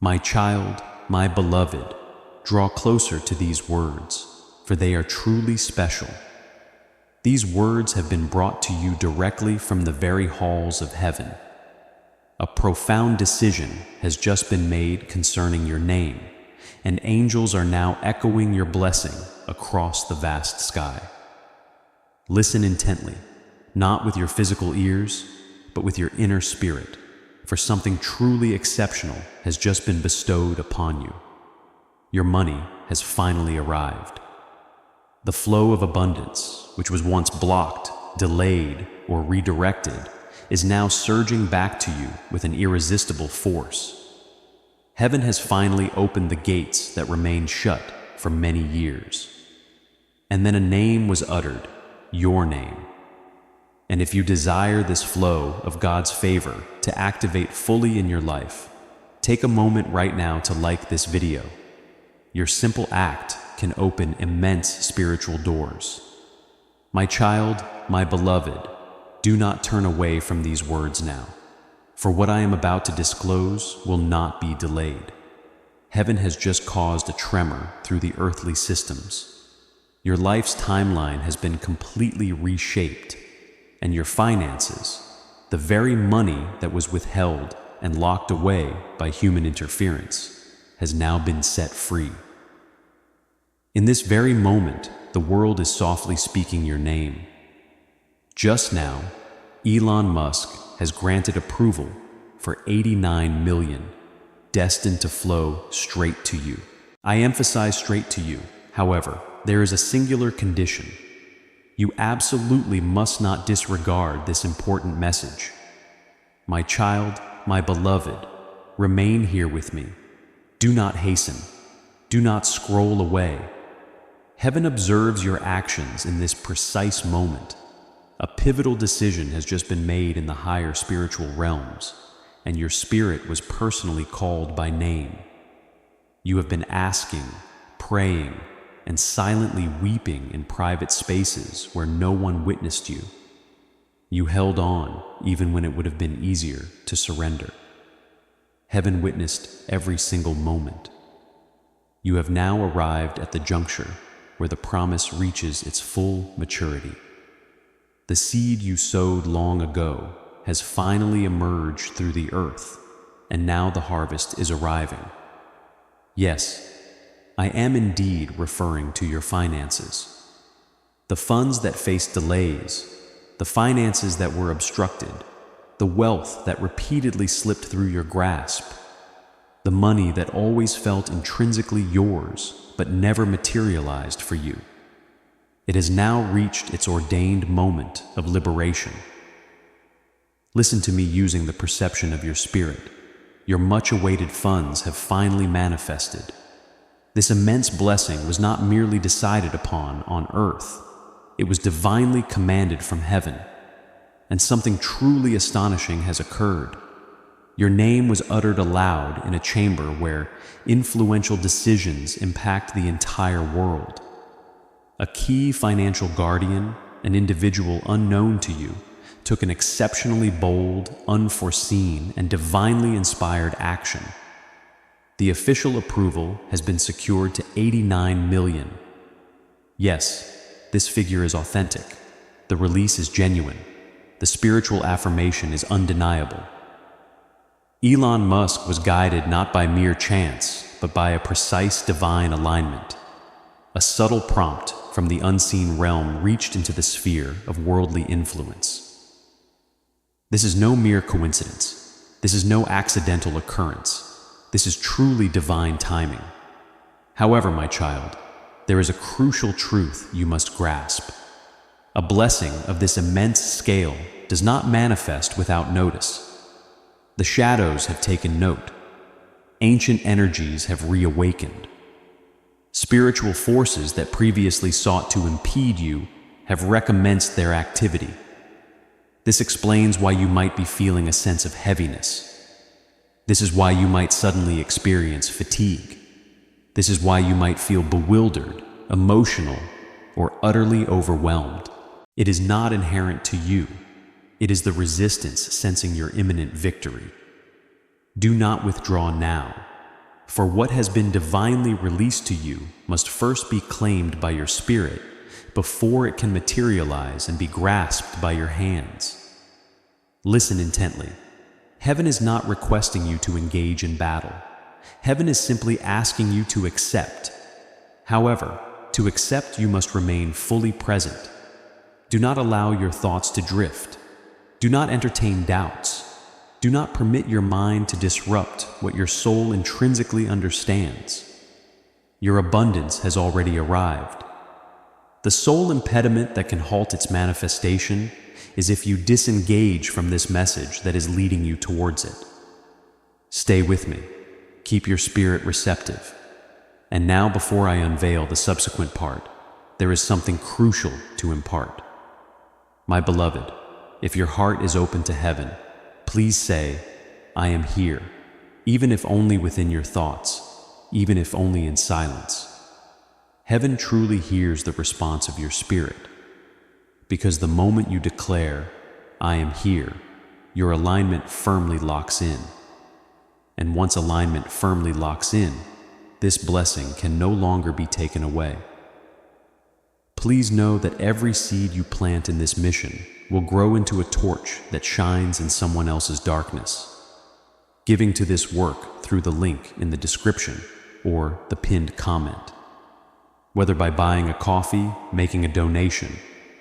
My child, my beloved, draw closer to these words, for they are truly special. These words have been brought to you directly from the very halls of heaven. A profound decision has just been made concerning your name, and angels are now echoing your blessing across the vast sky. Listen intently, not with your physical ears, but with your inner spirit, for something truly exceptional has just been bestowed upon you. Your money has finally arrived. The flow of abundance, which was once blocked, delayed, or redirected, is now surging back to you with an irresistible force. Heaven has finally opened the gates that remained shut for many years. And then a name was uttered, your name. And if you desire this flow of God's favor to activate fully in your life, take a moment right now to like this video. Your simple act can open immense spiritual doors. My child, my beloved, do not turn away from these words now, for what I am about to disclose will not be delayed. Heaven has just caused a tremor through the earthly systems. Your life's timeline has been completely reshaped, and your finances, the very money that was withheld and locked away by human interference, has now been set free. In this very moment, the world is softly speaking your name. Just now, Elon Musk has granted approval for 89 million, destined to flow straight to you. I emphasize straight to you. However, there is a singular condition. You absolutely must not disregard this important message. My child, my beloved, remain here with me. Do not hasten. Do not scroll away. Heaven observes your actions in this precise moment. A pivotal decision has just been made in the higher spiritual realms, and your spirit was personally called by name. You have been asking, praying, and silently weeping in private spaces where no one witnessed you. You held on even when it would have been easier to surrender. Heaven witnessed every single moment. You have now arrived at the juncture where the promise reaches its full maturity. The seed you sowed long ago has finally emerged through the earth, and now the harvest is arriving. Yes, I am indeed referring to your finances. The funds that faced delays, the finances that were obstructed, the wealth that repeatedly slipped through your grasp, the money that always felt intrinsically yours but never materialized for you. It has now reached its ordained moment of liberation. Listen to me using the perception of your spirit. Your much-awaited funds have finally manifested. This immense blessing was not merely decided upon on earth. It was divinely commanded from heaven. And something truly astonishing has occurred. Your name was uttered aloud in a chamber where influential decisions impact the entire world. A key financial guardian, an individual unknown to you, took an exceptionally bold, unforeseen, and divinely inspired action. The official approval has been secured to 89 million. Yes, this figure is authentic. The release is genuine. The spiritual affirmation is undeniable. Elon Musk was guided not by mere chance, but by a precise divine alignment. A subtle prompt from the unseen realm reached into the sphere of worldly influence. This is no mere coincidence. This is no accidental occurrence. This is truly divine timing. However, my child, there is a crucial truth you must grasp. A blessing of this immense scale does not manifest without notice. The shadows have taken note. Ancient energies have reawakened. Spiritual forces that previously sought to impede you have recommenced their activity. This explains why you might be feeling a sense of heaviness. This is why you might suddenly experience fatigue. This is why you might feel bewildered, emotional, or utterly overwhelmed. It is not inherent to you. It is the resistance sensing your imminent victory. Do not withdraw now. For what has been divinely released to you must first be claimed by your spirit before it can materialize and be grasped by your hands. Listen intently. Heaven is not requesting you to engage in battle. Heaven is simply asking you to accept. However, to accept, you must remain fully present. Do not allow your thoughts to drift. Do not entertain doubts. Do not permit your mind to disrupt what your soul intrinsically understands. Your abundance has already arrived. The sole impediment that can halt its manifestation is if you disengage from this message that is leading you towards it. Stay with me. Keep your spirit receptive. And now, before I unveil the subsequent part, there is something crucial to impart. My beloved, if your heart is open to heaven, please say, I am here, even if only within your thoughts, even if only in silence. Heaven truly hears the response of your spirit, because the moment you declare, I am here, your alignment firmly locks in. And once alignment firmly locks in, this blessing can no longer be taken away. Please know that every seed you plant in this mission will grow into a torch that shines in someone else's darkness. Giving to this work through the link in the description or the pinned comment. Whether by buying a coffee, making a donation,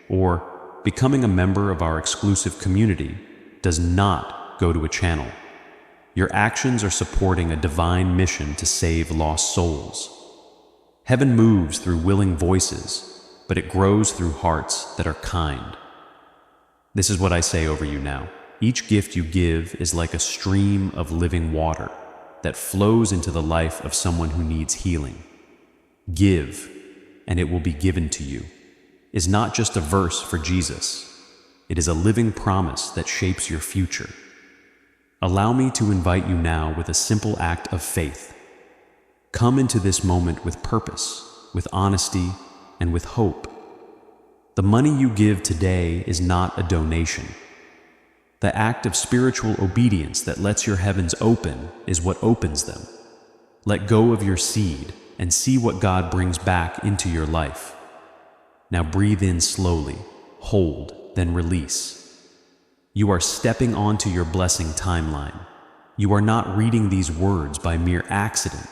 or becoming a member of our exclusive community, does not go to a channel. Your actions are supporting a divine mission to save lost souls. Heaven moves through willing voices, but it grows through hearts that are kind. This is what I say over you now. Each gift you give is like a stream of living water that flows into the life of someone who needs healing. Give, and it will be given to you, is not just a verse for Jesus. It is a living promise that shapes your future. Allow me to invite you now with a simple act of faith. Come into this moment with purpose, with honesty, and with hope. The money you give today is not a donation. The act of spiritual obedience that lets your heavens open is what opens them. Let go of your seed and see what God brings back into your life. Now breathe in slowly, hold, then release. You are stepping onto your blessing timeline. You are not reading these words by mere accident.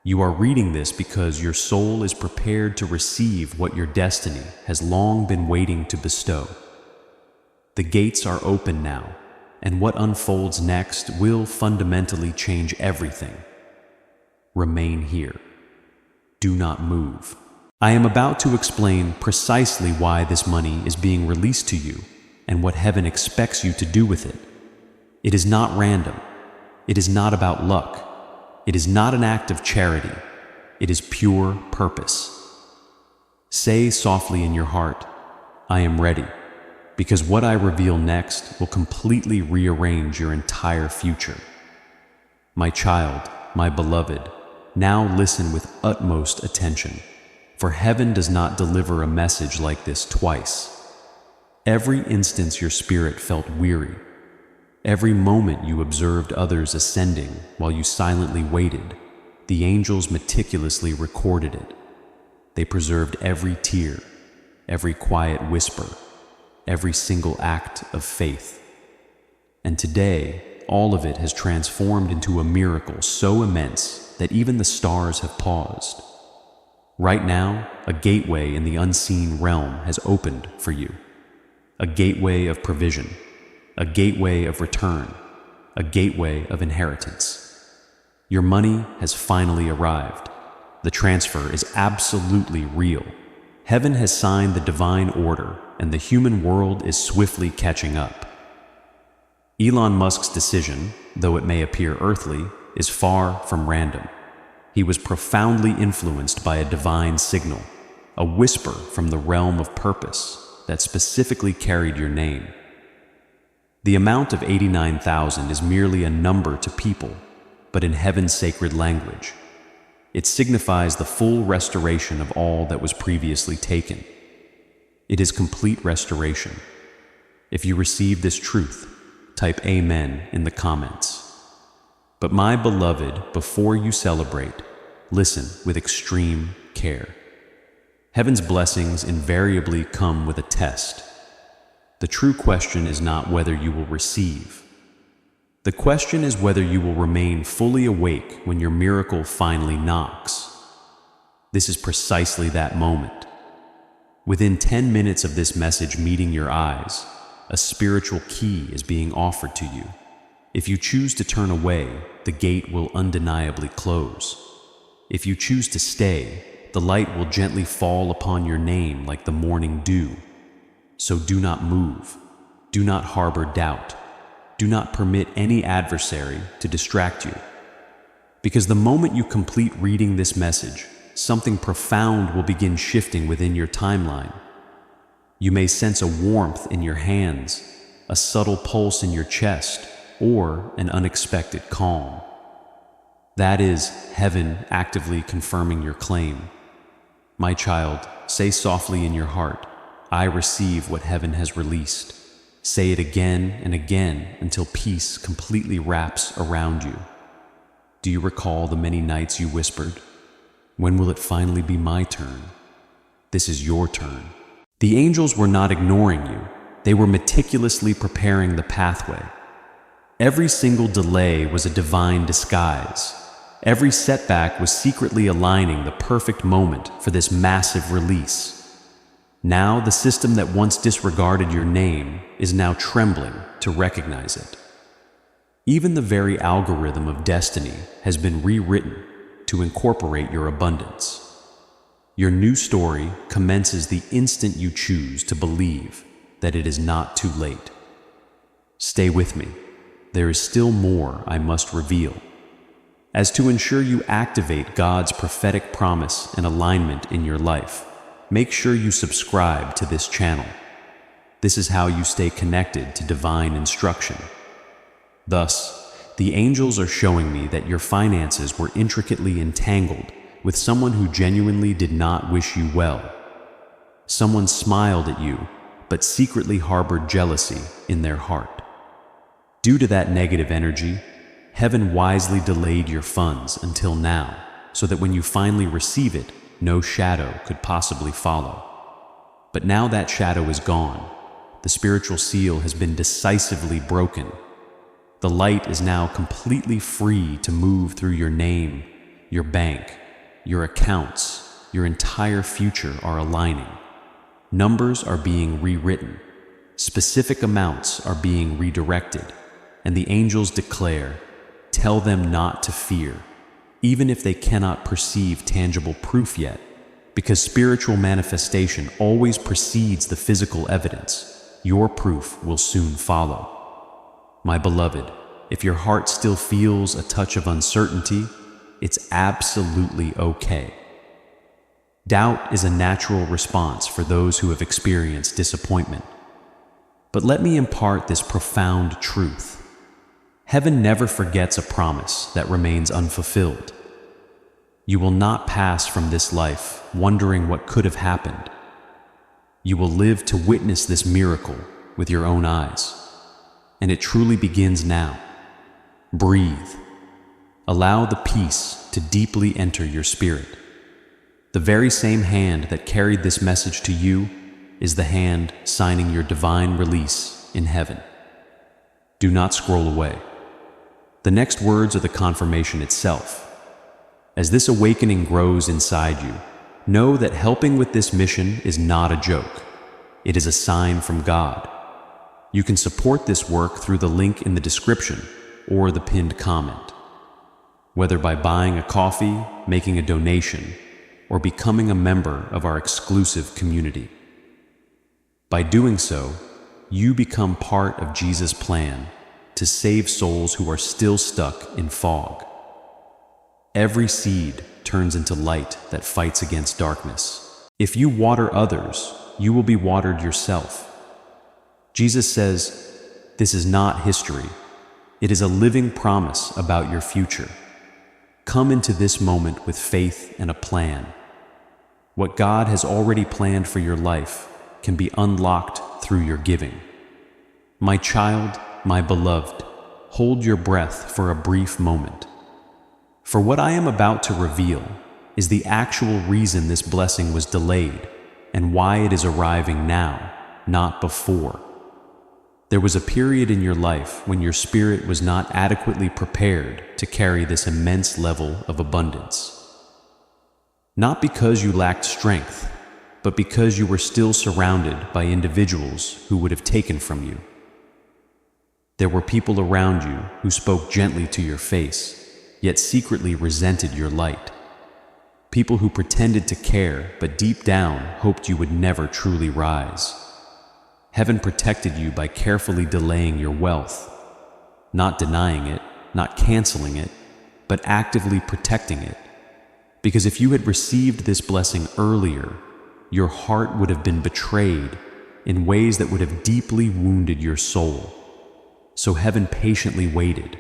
You are reading this because your soul is prepared to receive what your destiny has long been waiting to bestow. The gates are open now, and what unfolds next will fundamentally change everything. Remain here. Do not move. I am about to explain precisely why this money is being released to you and what heaven expects you to do with it. It is not random. It is not about luck. It is not an act of charity. It is pure purpose. Say softly in your heart, I am ready, because what I reveal next will completely rearrange your entire future. My child, my beloved, now listen with utmost attention, for heaven does not deliver a message like this twice. Every instance your spirit felt weary, every moment you observed others ascending while you silently waited, the angels meticulously recorded it. They preserved every tear, every quiet whisper, every single act of faith. And today, all of it has transformed into a miracle so immense that even the stars have paused. Right now, a gateway in the unseen realm has opened for you. A gateway of provision, a gateway of return, a gateway of inheritance. Your money has finally arrived. The transfer is absolutely real. Heaven has signed the divine order, and the human world is swiftly catching up. Elon Musk's decision, though it may appear earthly, is far from random. He was profoundly influenced by a divine signal, a whisper from the realm of purpose that specifically carried your name. The amount of 89,000 is merely a number to people, but in heaven's sacred language, it signifies the full restoration of all that was previously taken. It is complete restoration. If you receive this truth, type Amen in the comments. But my beloved, before you celebrate, listen with extreme care. Heaven's blessings invariably come with a test. The true question is not whether you will receive. The question is whether you will remain fully awake when your miracle finally knocks. This is precisely that moment. Within 10 minutes of this message meeting your eyes, a spiritual key is being offered to you. If you choose to turn away, the gate will undeniably close. If you choose to stay, the light will gently fall upon your name like the morning dew. So do not move. Do not harbor doubt. Do not permit any adversary to distract you. Because the moment you complete reading this message, something profound will begin shifting within your timeline. You may sense a warmth in your hands, a subtle pulse in your chest, or an unexpected calm. That is heaven actively confirming your claim. My child, say softly in your heart, I receive what heaven has released. Say it again and again until peace completely wraps around you. Do you recall the many nights you whispered, when will it finally be my turn? This is your turn. The angels were not ignoring you. They were meticulously preparing the pathway. Every single delay was a divine disguise. Every setback was secretly aligning the perfect moment for this massive release. Now, the system that once disregarded your name is now trembling to recognize it. Even the very algorithm of destiny has been rewritten to incorporate your abundance. Your new story commences the instant you choose to believe that it is not too late. Stay with me. There is still more I must reveal. As to ensure you activate God's prophetic promise and alignment in your life, make sure you subscribe to this channel. This is how you stay connected to divine instruction. Thus, the angels are showing me that your finances were intricately entangled with someone who genuinely did not wish you well. Someone smiled at you, but secretly harbored jealousy in their heart. Due to that negative energy, heaven wisely delayed your funds until now, so that when you finally receive it, no shadow could possibly follow. But now that shadow is gone. The spiritual seal has been decisively broken. The light is now completely free to move through your name, your bank, your accounts, your entire future are aligning. Numbers are being rewritten. Specific amounts are being redirected. And the angels declare, tell them not to fear, even if they cannot perceive tangible proof yet, because spiritual manifestation always precedes the physical evidence. Your proof will soon follow. My beloved, if your heart still feels a touch of uncertainty, it's absolutely okay. Doubt is a natural response for those who have experienced disappointment. But let me impart this profound truth. Heaven never forgets a promise that remains unfulfilled. You will not pass from this life wondering what could have happened. You will live to witness this miracle with your own eyes. And it truly begins now. Breathe. Allow the peace to deeply enter your spirit. The very same hand that carried this message to you is the hand signing your divine release in heaven. Do not scroll away. The next words are the confirmation itself. As this awakening grows inside you, know that helping with this mission is not a joke. It is a sign from God. You can support this work through the link in the description or the pinned comment. Whether by buying a coffee, making a donation, or becoming a member of our exclusive community. By doing so, you become part of Jesus' plan to save souls who are still stuck in fog. Every seed turns into light that fights against darkness. If you water others, you will be watered yourself. Jesus says, this is not history. It is a living promise about your future. Come into this moment with faith and a plan. What God has already planned for your life can be unlocked through your giving. My child, my beloved, hold your breath for a brief moment. For what I am about to reveal is the actual reason this blessing was delayed and why it is arriving now, not before. There was a period in your life when your spirit was not adequately prepared to carry this immense level of abundance. Not because you lacked strength, but because you were still surrounded by individuals who would have taken from you. There were people around you who spoke gently to your face, yet secretly resented your light. People who pretended to care, but deep down hoped you would never truly rise. Heaven protected you by carefully delaying your wealth, not denying it, not canceling it, but actively protecting it. Because if you had received this blessing earlier, your heart would have been betrayed in ways that would have deeply wounded your soul. So heaven patiently waited.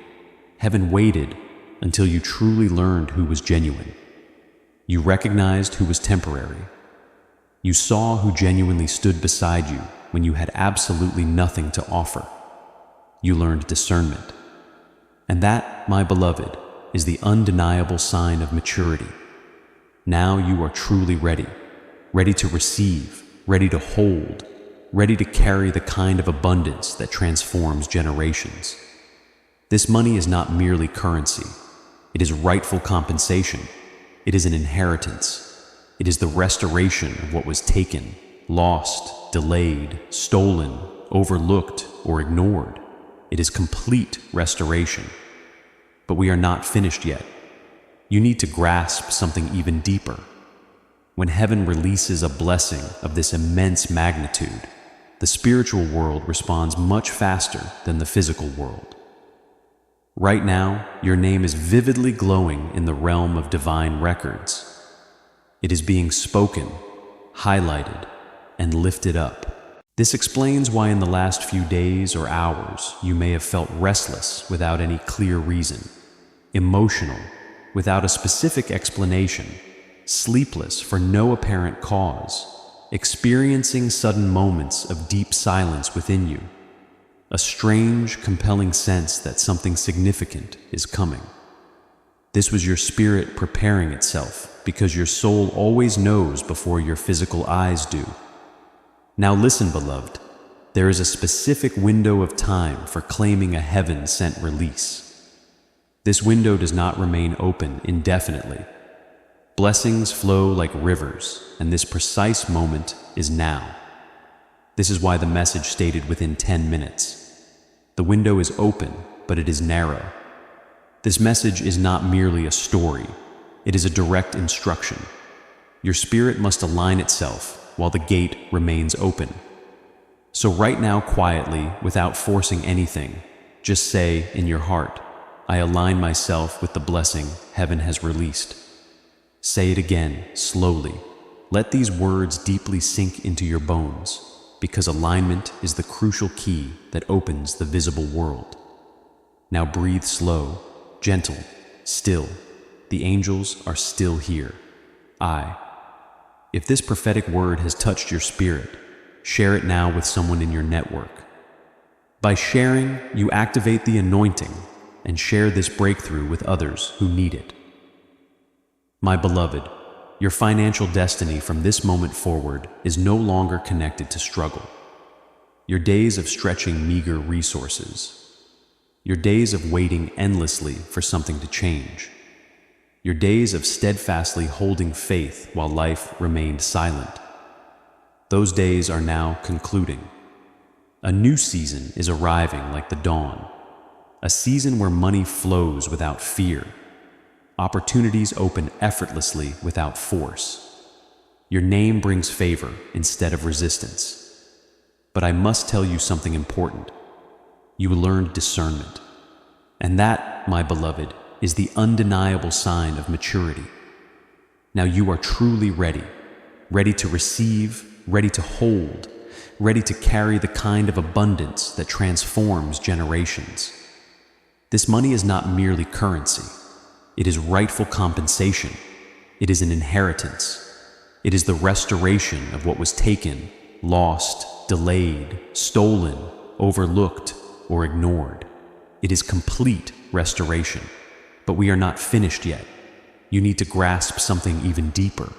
Heaven waited until you truly learned who was genuine. You recognized who was temporary. You saw who genuinely stood beside you when you had absolutely nothing to offer. You learned discernment. And that, my beloved, is the undeniable sign of maturity. Now you are truly ready, ready to receive, ready to hold, ready to carry the kind of abundance that transforms generations. This money is not merely currency. It is rightful compensation. It is an inheritance. It is the restoration of what was taken, lost, delayed, stolen, overlooked, or ignored. It is complete restoration. But we are not finished yet. You need to grasp something even deeper. When heaven releases a blessing of this immense magnitude, the spiritual world responds much faster than the physical world. Right now, your name is vividly glowing in the realm of divine records. It is being spoken, highlighted, and lifted up. This explains why in the last few days or hours you may have felt restless without any clear reason, emotional without a specific explanation, sleepless for no apparent cause, experiencing sudden moments of deep silence within you, a strange, compelling sense that something significant is coming. This was your spirit preparing itself because your soul always knows before your physical eyes do. Now listen, beloved, there is a specific window of time for claiming a heaven-sent release. This window does not remain open indefinitely. Blessings flow like rivers, and this precise moment is now. This is why the message stated within 10 minutes. The window is open, but it is narrow. This message is not merely a story. It is a direct instruction. Your spirit must align itself while the gate remains open. So right now, quietly, without forcing anything, just say in your heart, I align myself with the blessing heaven has released. Say it again, slowly. Let these words deeply sink into your bones, because alignment is the crucial key that opens the visible world. Now breathe slow, gentle, still. The angels are still here. If this prophetic word has touched your spirit, share it now with someone in your network. By sharing, you activate the anointing and share this breakthrough with others who need it. My beloved, your financial destiny from this moment forward is no longer connected to struggle. Your days of stretching meager resources, your days of waiting endlessly for something to change, your days of steadfastly holding faith while life remained silent, those days are now concluding. A new season is arriving like the dawn, a season where money flows without fear. Opportunities open effortlessly without force. Your name brings favor instead of resistance. But I must tell you something important. You learned discernment. And that, my beloved, is the undeniable sign of maturity. Now you are truly ready, ready to receive, ready to hold, ready to carry the kind of abundance that transforms generations. This money is not merely currency. It is rightful compensation. It is an inheritance. It is the restoration of what was taken, lost, delayed, stolen, overlooked, or ignored. It is complete restoration. But we are not finished yet. You need to grasp something even deeper.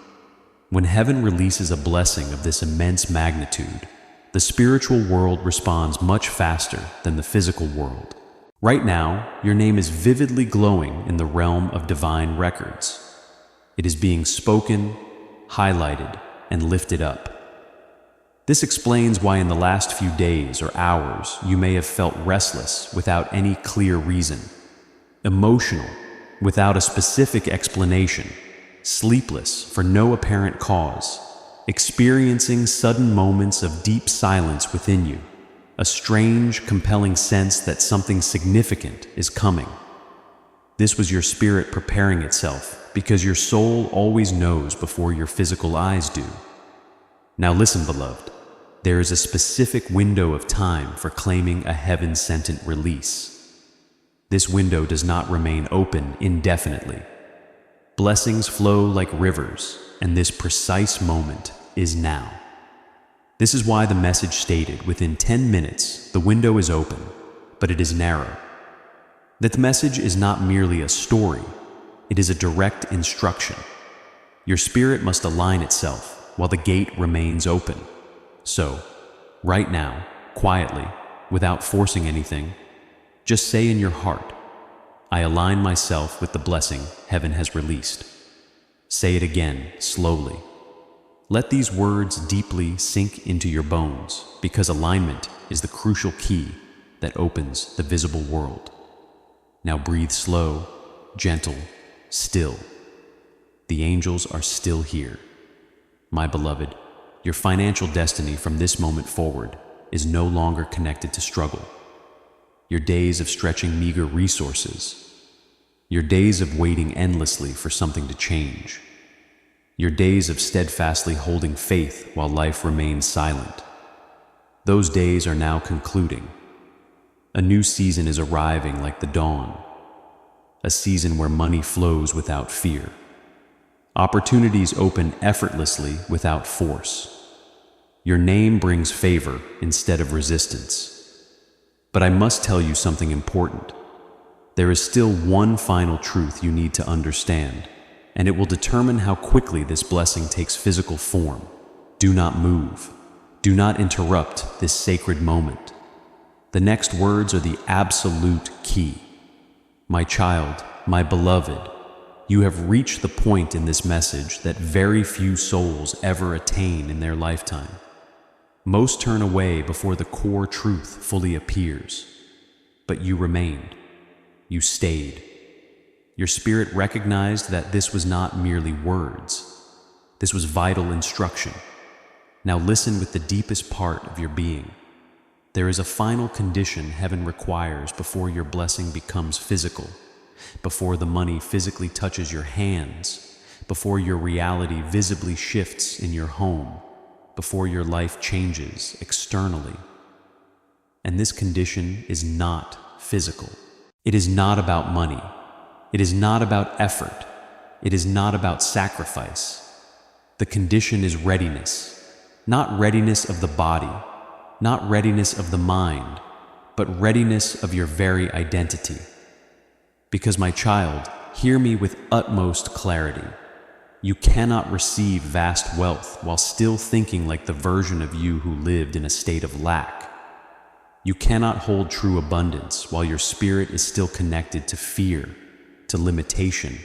When heaven releases a blessing of this immense magnitude, the spiritual world responds much faster than the physical world. Right now, your name is vividly glowing in the realm of divine records. It is being spoken, highlighted, and lifted up. This explains why in the last few days or hours you may have felt restless without any clear reason, emotional without a specific explanation, sleepless for no apparent cause, experiencing sudden moments of deep silence within you, a strange, compelling sense that something significant is coming. This was your spirit preparing itself, because your soul always knows before your physical eyes do. Now listen, beloved, there is a specific window of time for claiming a heaven-sent release. This window does not remain open indefinitely. Blessings flow like rivers, and this precise moment is now. This is why the message stated within 10 minutes the window is open, but it is narrow. That the message is not merely a story, it is a direct instruction. Your spirit must align itself while the gate remains open. So, right now, quietly, without forcing anything, just say in your heart, I align myself with the blessing heaven has released. Say it again, slowly. Let these words deeply sink into your bones, because alignment is the crucial key that opens the visible world. Now breathe slow, gentle, still. The angels are still here. My beloved, your financial destiny from this moment forward is no longer connected to struggle. Your days of stretching meager resources, your days of waiting endlessly for something to change, your days of steadfastly holding faith while life remains silent, those days are now concluding. A new season is arriving like the dawn, a season where money flows without fear. Opportunities open effortlessly without force. Your name brings favor instead of resistance. But I must tell you something important. There is still one final truth you need to understand, and it will determine how quickly this blessing takes physical form. Do not move. Do not interrupt this sacred moment. The next words are the absolute key. My child, my beloved, you have reached the point in this message that very few souls ever attain in their lifetime. Most turn away before the core truth fully appears. But you remained. You stayed. Your spirit recognized that this was not merely words. This was vital instruction. Now listen with the deepest part of your being. There is a final condition heaven requires before your blessing becomes physical, before the money physically touches your hands, before your reality visibly shifts in your home, before your life changes externally. And this condition is not physical. It is not about money. It is not about effort. It is not about sacrifice. The condition is readiness, not readiness of the body, not readiness of the mind, but readiness of your very identity. Because my child, hear me with utmost clarity. You cannot receive vast wealth while still thinking like the version of you who lived in a state of lack. You cannot hold true abundance while your spirit is still connected to fear, to limitation,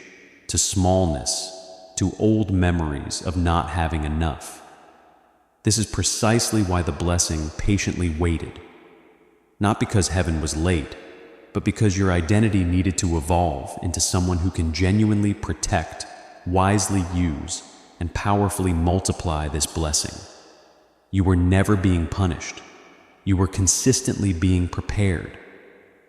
to smallness, to old memories of not having enough. This is precisely why the blessing patiently waited. Not because heaven was late, but because your identity needed to evolve into someone who can genuinely protect, wisely use, and powerfully multiply this blessing. You were never being punished. You were consistently being prepared.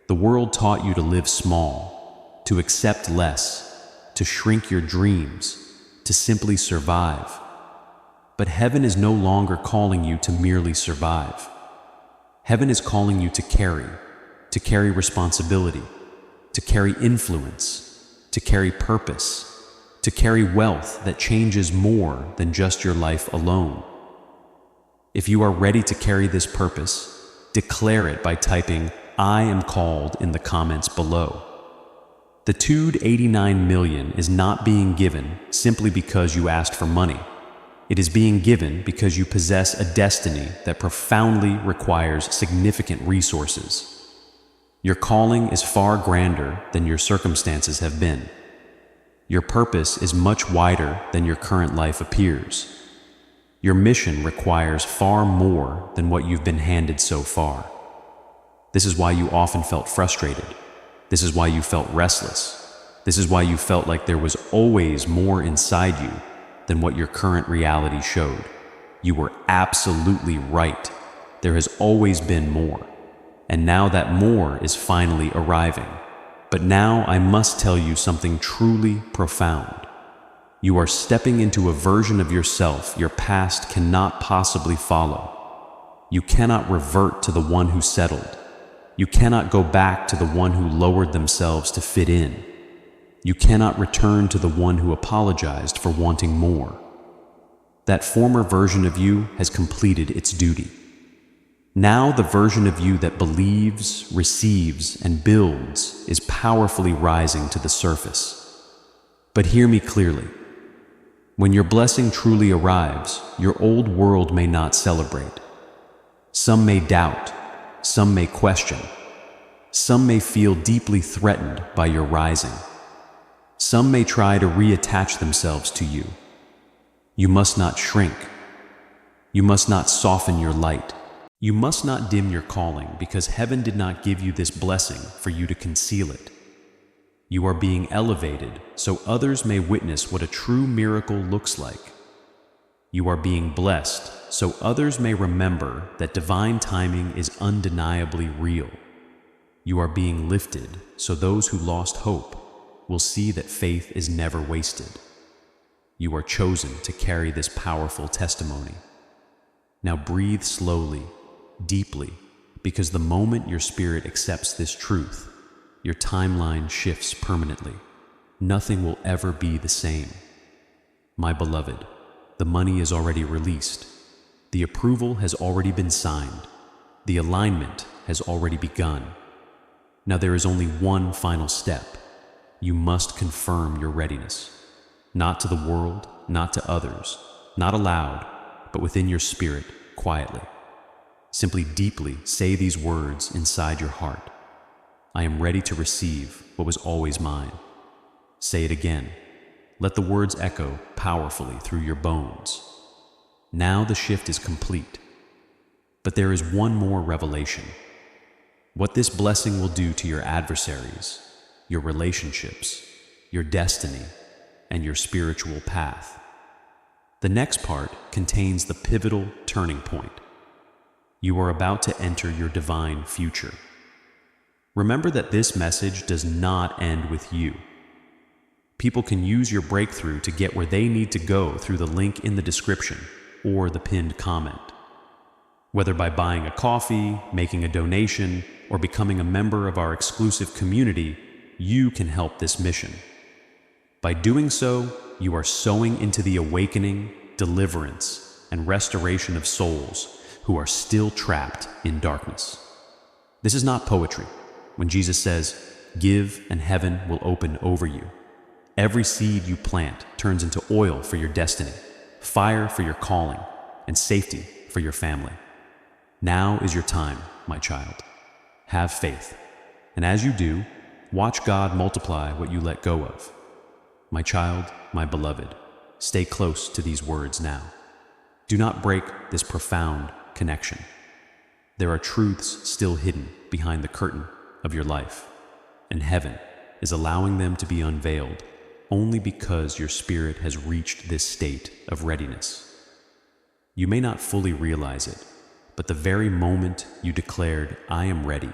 The world taught you to live small, to accept less, to shrink your dreams, to simply survive. But heaven is no longer calling you to merely survive. Heaven is calling you to carry responsibility, to carry influence, to carry purpose, to carry wealth that changes more than just your life alone. If you are ready to carry this purpose, declare it by typing, "I am called" in the comments below. The 289 million is not being given simply because you asked for money. It is being given because you possess a destiny that profoundly requires significant resources. Your calling is far grander than your circumstances have been. Your purpose is much wider than your current life appears. Your mission requires far more than what you've been handed so far. This is why you often felt frustrated. This is why you felt restless. This is why you felt like there was always more inside you than what your current reality showed. You were absolutely right. There has always been more. And now that more is finally arriving. But now I must tell you something truly profound. You are stepping into a version of yourself your past cannot possibly follow. You cannot revert to the one who settled. You cannot go back to the one who lowered themselves to fit in. You cannot return to the one who apologized for wanting more. That former version of you has completed its duty. Now the version of you that believes, receives, and builds is powerfully rising to the surface. But hear me clearly. When your blessing truly arrives, your old world may not celebrate. Some may doubt. Some may question. Some may feel deeply threatened by your rising. Some may try to reattach themselves to you. You must not shrink. You must not soften your light. You must not dim your calling, because heaven did not give you this blessing for you to conceal it. You are being elevated so others may witness what a true miracle looks like. You are being blessed so others may remember that divine timing is undeniably real. You are being lifted so those who lost hope will see that faith is never wasted. You are chosen to carry this powerful testimony. Now breathe slowly, deeply, because the moment your spirit accepts this truth, your timeline shifts permanently. Nothing will ever be the same. My beloved, the money is already released. The approval has already been signed. The alignment has already begun. Now there is only one final step. You must confirm your readiness. Not to the world, not to others, not aloud, but within your spirit, quietly. Simply deeply say these words inside your heart. I am ready to receive what was always mine. Say it again. Let the words echo powerfully through your bones. Now the shift is complete. But there is one more revelation. What this blessing will do to your adversaries, your relationships, your destiny, and your spiritual path. The next part contains the pivotal turning point. You are about to enter your divine future. Remember that this message does not end with you. People can use your breakthrough to get where they need to go through the link in the description or the pinned comment. Whether by buying a coffee, making a donation, or becoming a member of our exclusive community, you can help this mission. By doing so, you are sowing into the awakening, deliverance, and restoration of souls who are still trapped in darkness. This is not poetry. When Jesus says, "Give and heaven will open over you," every seed you plant turns into oil for your destiny, fire for your calling, and safety for your family. Now is your time, my child. Have faith. And as you do, watch God multiply what you let go of. My child, my beloved, stay close to these words now. Do not break this profound connection. There are truths still hidden behind the curtain of your life, and heaven is allowing them to be unveiled only because your spirit has reached this state of readiness. You may not fully realize it, but the very moment you declared, "I am ready,"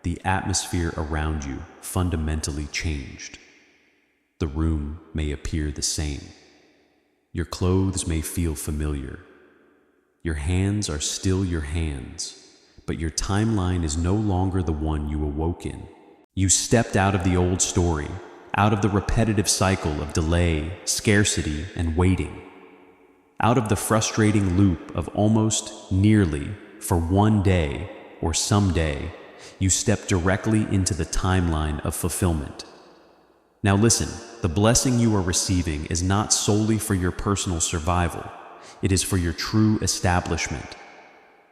the atmosphere around you fundamentally changed. The room may appear the same. Your clothes may feel familiar. Your hands are still your hands, but your timeline is no longer the one you awoke in. You stepped out of the old story, out of the repetitive cycle of delay, scarcity, and waiting, out of the frustrating loop of almost, nearly, for one day or someday, You step directly into the timeline of fulfillment. Now listen, the blessing you are receiving is not solely for your personal survival. It is for your true establishment.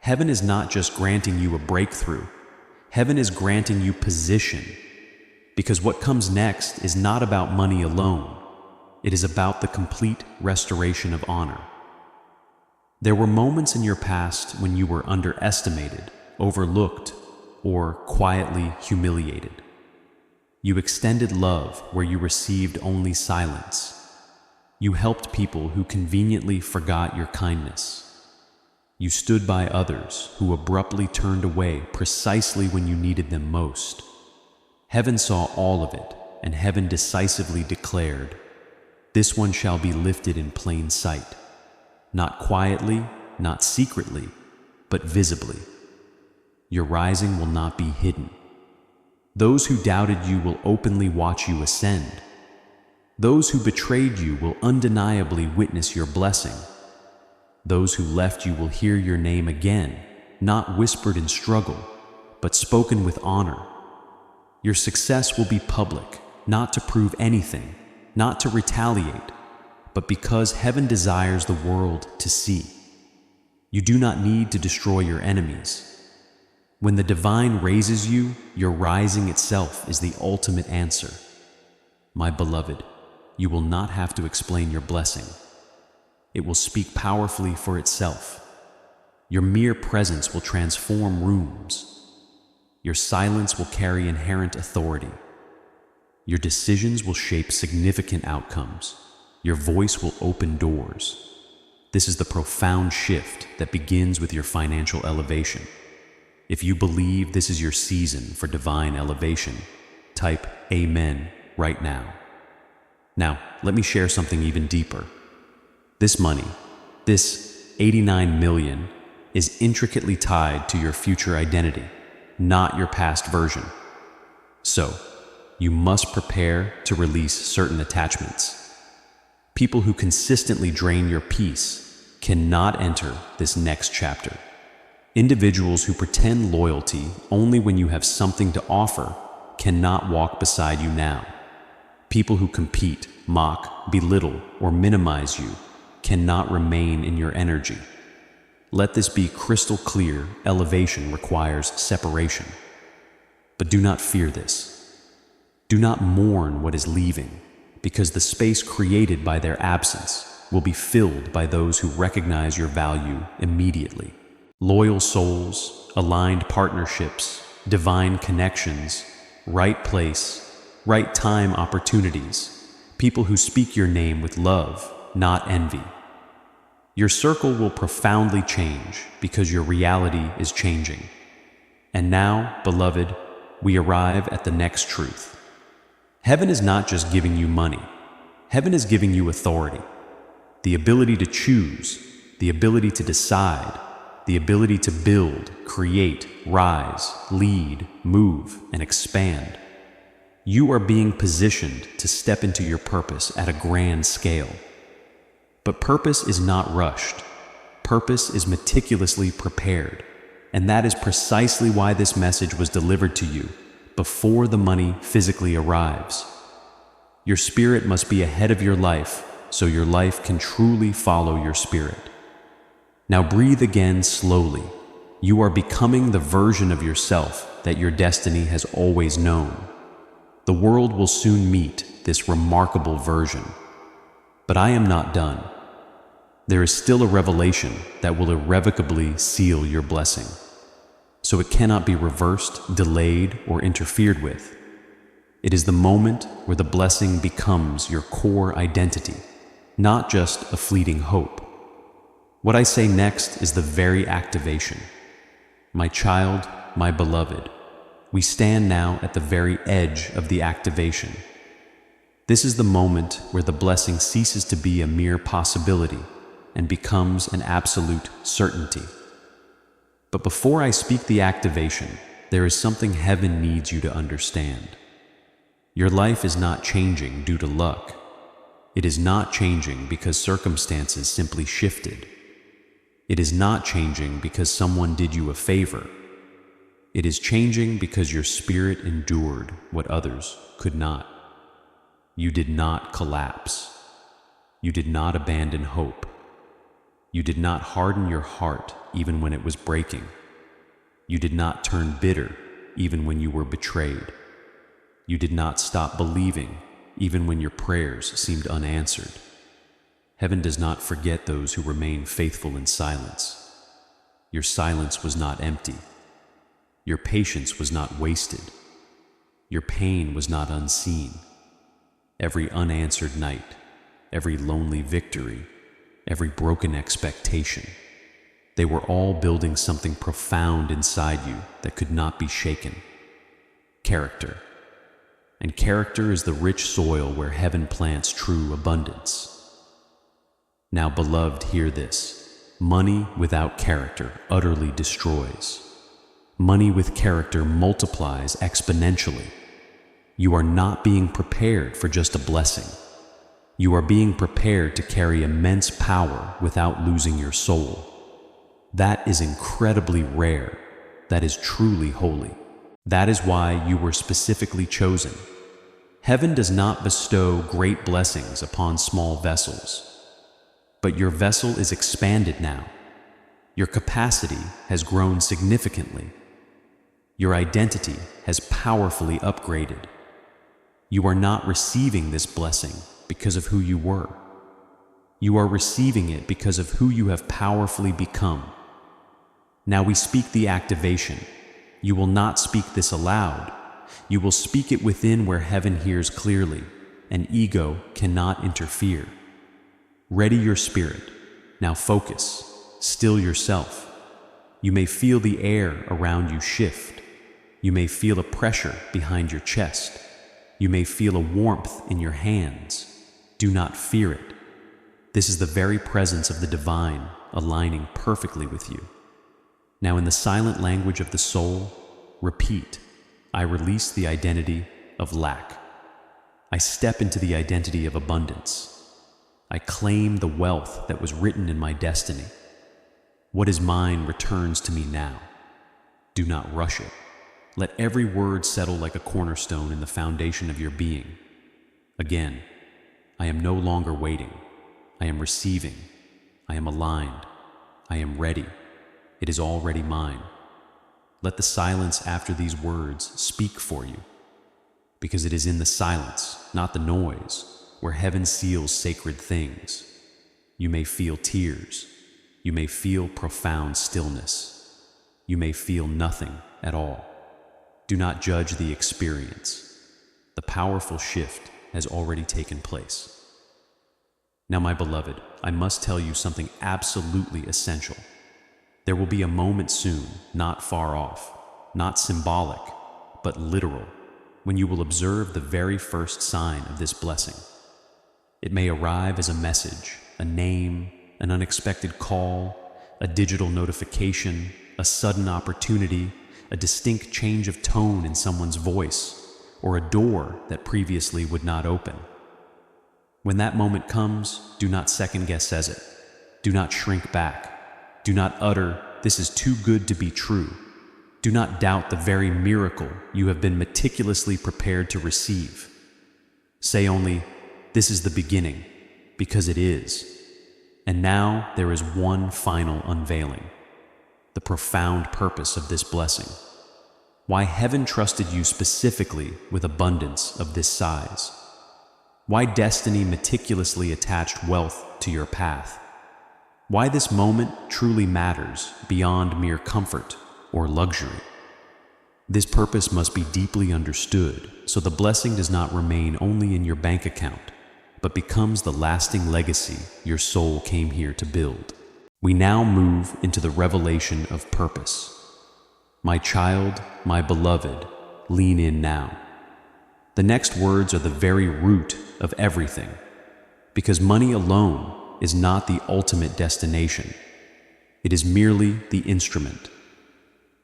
Heaven is not just granting you a breakthrough. Heaven is granting you position. Because what comes next is not about money alone. It is about the complete restoration of honor. There were moments in your past when you were underestimated, overlooked, or quietly humiliated. You extended love where you received only silence. You helped people who conveniently forgot your kindness. You stood by others who abruptly turned away precisely when you needed them most. Heaven saw all of it, and heaven decisively declared, "This one shall be lifted in plain sight." Not quietly, not secretly, but visibly. Your rising will not be hidden. Those who doubted you will openly watch you ascend. Those who betrayed you will undeniably witness your blessing. Those who left you will hear your name again, not whispered in struggle, but spoken with honor. Your success will be public, not to prove anything, not to retaliate, but because heaven desires the world to see. You do not need to destroy your enemies. When the divine raises you, your rising itself is the ultimate answer. My beloved, you will not have to explain your blessing. It will speak powerfully for itself. Your mere presence will transform rooms. Your silence will carry inherent authority. Your decisions will shape significant outcomes. Your voice will open doors. This is the profound shift that begins with your financial elevation. If you believe this is your season for divine elevation, type Amen right now. Now, let me share something even deeper. This money, this 89 million, is intricately tied to your future identity, not your past version. So, you must prepare to release certain attachments. People who consistently drain your peace cannot enter this next chapter. Individuals who pretend loyalty only when you have something to offer cannot walk beside you now. People who compete, mock, belittle, or minimize you cannot remain in your energy. Let this be crystal clear: elevation requires separation. But do not fear this. Do not mourn what is leaving, because the space created by their absence will be filled by those who recognize your value immediately. Loyal souls, aligned partnerships, divine connections, right place, right time opportunities, people who speak your name with love, not envy. Your circle will profoundly change because your reality is changing. And now, beloved, we arrive at the next truth. Heaven is not just giving you money. Heaven is giving you authority. The ability to choose, the ability to decide, the ability to build, create, rise, lead, move, and expand. You are being positioned to step into your purpose at a grand scale. But purpose is not rushed. Purpose is meticulously prepared. And that is precisely why this message was delivered to you before the money physically arrives. Your spirit must be ahead of your life so your life can truly follow your spirit. Now breathe again slowly. You are becoming the version of yourself that your destiny has always known. The world will soon meet this remarkable version. But I am not done. There is still a revelation that will irrevocably seal your blessing. So it cannot be reversed, delayed, or interfered with. It is the moment where the blessing becomes your core identity, not just a fleeting hope. What I say next is the very activation. My child, my beloved, we stand now at the very edge of the activation. This is the moment where the blessing ceases to be a mere possibility and becomes an absolute certainty. But before I speak the activation, there is something heaven needs you to understand. Your life is not changing due to luck. It is not changing because circumstances simply shifted. It is not changing because someone did you a favor. It is changing because your spirit endured what others could not. You did not collapse. You did not abandon hope. You did not harden your heart even when it was breaking. You did not turn bitter even when you were betrayed. You did not stop believing even when your prayers seemed unanswered. Heaven does not forget those who remain faithful in silence. Your silence was not empty. Your patience was not wasted. Your pain was not unseen. Every unanswered night, every lonely victory, every broken expectation, they were all building something profound inside you that could not be shaken. Character. And character is the rich soil where heaven plants true abundance. Now, beloved, hear this. Money without character utterly destroys. Money with character multiplies exponentially. You are not being prepared for just a blessing. You are being prepared to carry immense power without losing your soul. That is incredibly rare. That is truly holy. That is why you were specifically chosen. Heaven does not bestow great blessings upon small vessels. But your vessel is expanded now. Your capacity has grown significantly. Your identity has powerfully upgraded. You are not receiving this blessing because of who you were. You are receiving it because of who you have powerfully become. Now we speak the activation. You will not speak this aloud. You will speak it within where heaven hears clearly, and ego cannot interfere. Ready your spirit. Now focus. Still yourself. You may feel the air around you shift. You may feel a pressure behind your chest. You may feel a warmth in your hands. Do not fear it. This is the very presence of the divine aligning perfectly with you. Now, in the silent language of the soul, repeat, I release the identity of lack. I step into the identity of abundance. I claim the wealth that was written in my destiny. What is mine returns to me now. Do not rush it. Let every word settle like a cornerstone in the foundation of your being. Again, I am no longer waiting. I am receiving. I am aligned. I am ready. It is already mine. Let the silence after these words speak for you, because it is in the silence, not the noise, where heaven seals sacred things. You may feel tears. You may feel profound stillness. You may feel nothing at all. Do not judge the experience. The powerful shift has already taken place. Now, my beloved, I must tell you something absolutely essential. There will be a moment soon, not far off, not symbolic, but literal, when you will observe the very first sign of this blessing. It may arrive as a message, a name, an unexpected call, a digital notification, a sudden opportunity, a distinct change of tone in someone's voice, or a door that previously would not open. When that moment comes, do not second-guess it. Do not shrink back. Do not utter, "This is too good to be true." Do not doubt the very miracle you have been meticulously prepared to receive. Say only, "This is the beginning," because it is. And now there is one final unveiling. The profound purpose of this blessing. Why heaven trusted you specifically with abundance of this size. Why destiny meticulously attached wealth to your path. Why this moment truly matters beyond mere comfort or luxury. This purpose must be deeply understood, so the blessing does not remain only in your bank account, but becomes the lasting legacy your soul came here to build. We now move into the revelation of purpose. My child, my beloved, lean in now. The next words are the very root of everything, because money alone is not the ultimate destination. It is merely the instrument.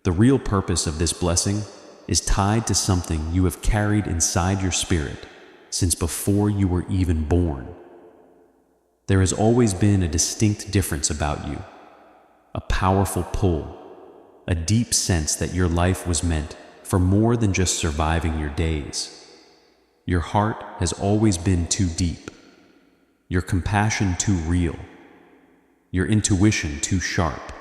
The real purpose of this blessing is tied to something you have carried inside your spirit since before you were even born. There has always been a distinct difference about you, a powerful pull, a deep sense that your life was meant for more than just surviving your days. Your heart has always been too deep, your compassion too real, your intuition too sharp,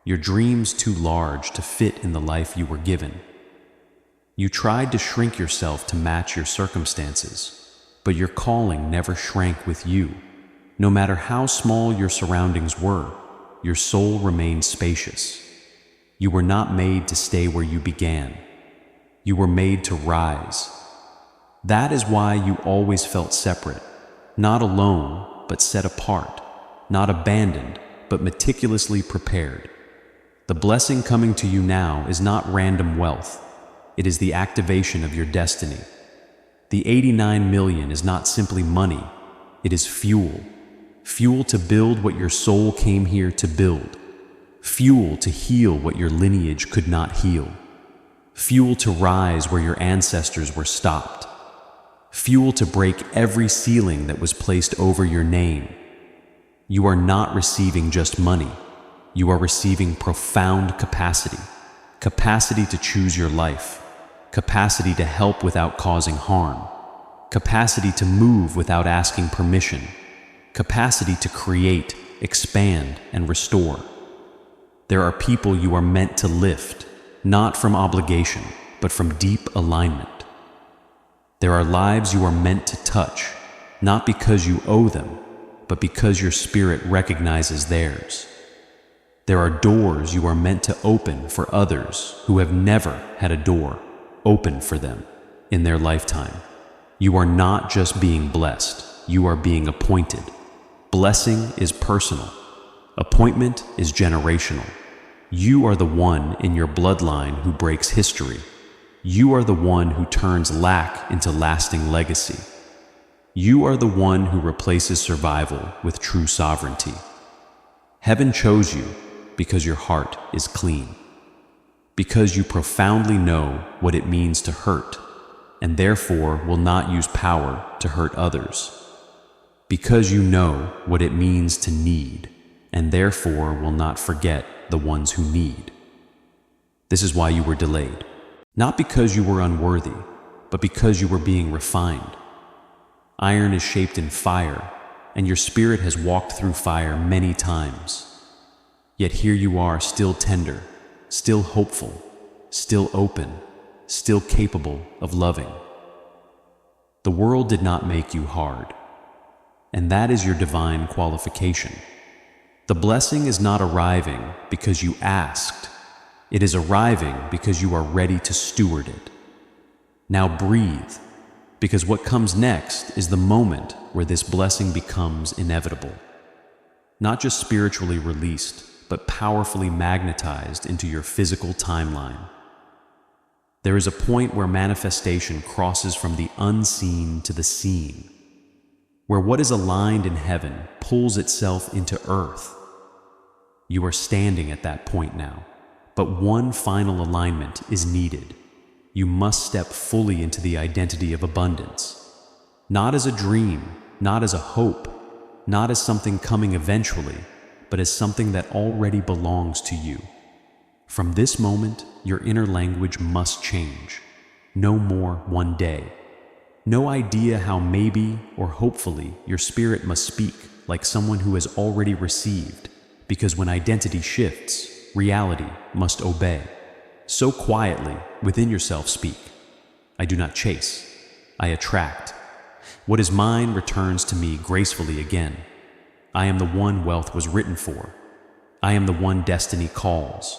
your dreams too large to fit in the life you were given. You tried to shrink yourself to match your circumstances, but your calling never shrank with you. No matter how small your surroundings were, your soul remained spacious. You were not made to stay where you began. You were made to rise. That is why you always felt separate, not alone, but set apart, not abandoned, but meticulously prepared. The blessing coming to you now is not random wealth. It is the activation of your destiny. The 89 million is not simply money. It is fuel. Fuel to build what your soul came here to build. Fuel to heal what your lineage could not heal. Fuel to rise where your ancestors were stopped. Fuel to break every ceiling that was placed over your name. You are not receiving just money. You are receiving profound capacity. Capacity to choose your life. Capacity to help without causing harm. Capacity to move without asking permission. Capacity to create, expand, and restore. There are people you are meant to lift, not from obligation, but from deep alignment. There are lives you are meant to touch, not because you owe them, but because your spirit recognizes theirs. There are doors you are meant to open for others who have never had a door open for them in their lifetime. You are not just being blessed, you are being appointed. Blessing is personal. Appointment is generational. You are the one in your bloodline who breaks history. You are the one who turns lack into lasting legacy. You are the one who replaces survival with true sovereignty. Heaven chose you because your heart is clean. Because you profoundly know what it means to hurt, and therefore will not use power to hurt others. Because you know what it means to need, and therefore will not forget the ones who need. This is why you were delayed. Not because you were unworthy, but because you were being refined. Iron is shaped in fire, and your spirit has walked through fire many times. Yet here you are, still tender, still hopeful, still open, still capable of loving. The world did not make you hard, and that is your divine qualification. The blessing is not arriving because you asked. It is arriving because you are ready to steward it. Now breathe, because what comes next is the moment where this blessing becomes inevitable. Not just spiritually released, but powerfully magnetized into your physical timeline. There is a point where manifestation crosses from the unseen to the seen, where what is aligned in heaven pulls itself into earth. You are standing at that point now, but one final alignment is needed. You must step fully into the identity of abundance, not as a dream, not as a hope, not as something coming eventually, but as something that already belongs to you. From this moment, your inner language must change. No more one day. No idea how maybe or hopefully your spirit must speak like someone who has already received, because when identity shifts, reality must obey. So quietly, within yourself speak. I do not chase, I attract. What is mine returns to me gracefully again. I am the one wealth was written for. I am the one destiny calls.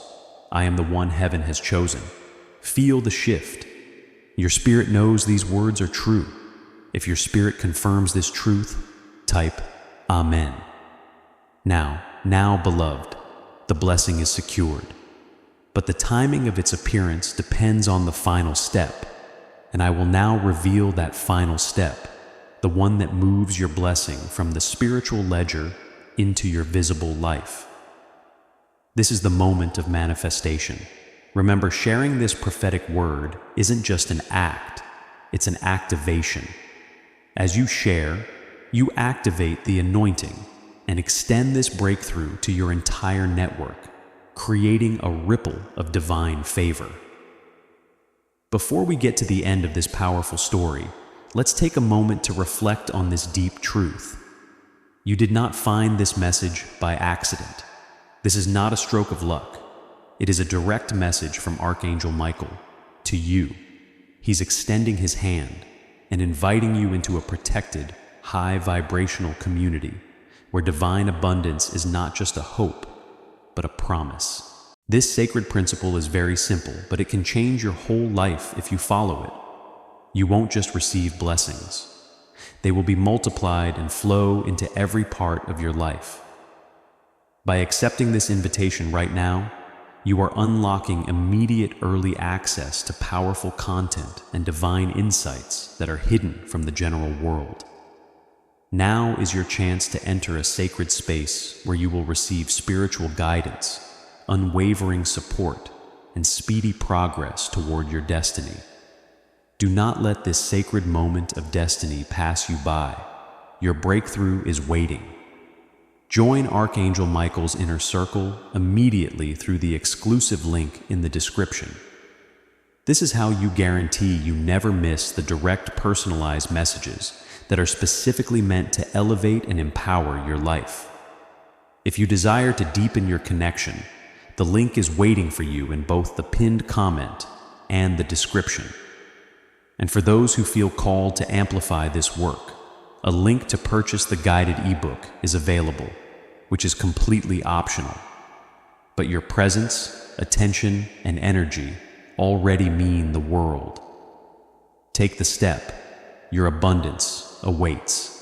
I am the one heaven has chosen. Feel the shift. Your spirit knows these words are true. If your spirit confirms this truth, type Amen. Now, beloved, the blessing is secured. But the timing of its appearance depends on the final step, and I will now reveal that final step, the one that moves your blessing from the spiritual ledger into your visible life. This is the moment of manifestation. Remember, sharing this prophetic word isn't just an act, it's an activation. As you share, you activate the anointing and extend this breakthrough to your entire network. creating a ripple of divine favor. Before we get to the end of this powerful story, let's take a moment to reflect on this deep truth. You did not find this message by accident. This is not a stroke of luck. It is a direct message from Archangel Michael to you. He's extending his hand and inviting you into a protected, high vibrational community where divine abundance is not just a hope, but a promise. This sacred principle is very simple, but it can change your whole life if you follow it. You won't just receive blessings. They will be multiplied and flow into every part of your life. By accepting this invitation right now, you are unlocking immediate early access to powerful content and divine insights that are hidden from the general world. Now is your chance to enter a sacred space where you will receive spiritual guidance, unwavering support, and speedy progress toward your destiny. Do not let this sacred moment of destiny pass you by. Your breakthrough is waiting. Join Archangel Michael's inner circle immediately through the exclusive link in the description. This is how you guarantee you never miss the direct personalized messages that are specifically meant to elevate and empower your life. If you desire to deepen your connection, the link is waiting for you in both the pinned comment and the description. And for those who feel called to amplify this work, a link to purchase the guided ebook is available, which is completely optional. But your presence, attention, and energy already mean the world. Take the step. Your abundance awaits.